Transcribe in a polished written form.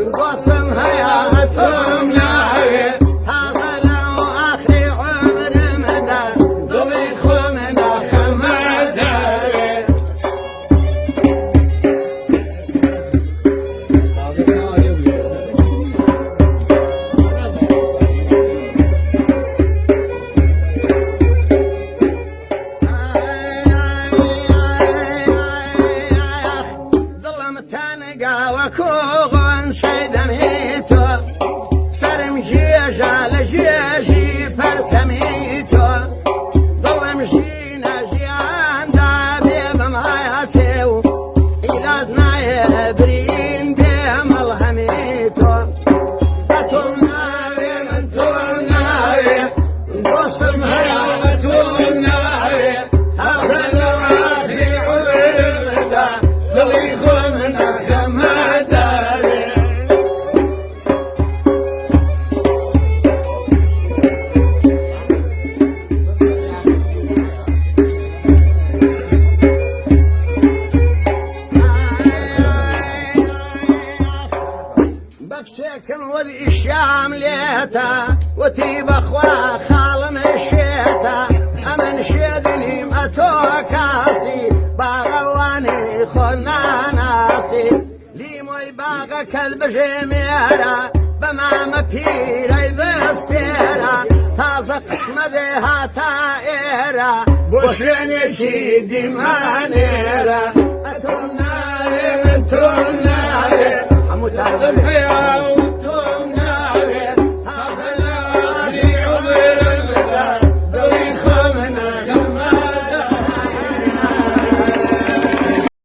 قصم حياتهم ناوي هذا لو آخر عمر مدى ضليخ من خمدة وكوغن سيدميتو سرم جيجا لجيجي برسميتو ضل مشينا جيان دابي بما ياسيو إلازنا يبرين بهم الهميتو بطلناوي من تولناوي نقسم حياتوناوي حصل راخي عبدا ضليخو من بكسكن وذي الشام ليتا وتيب اخوا خال مشيتا امن شيدني متوكاسي باغواني خنا ناسي لي موي باغا كلب جميرا بما مبيري بستيرا تازا قسم ذيها تائرا بوشني شيدي مانيرا اتوناري اتوناري حمو تعالى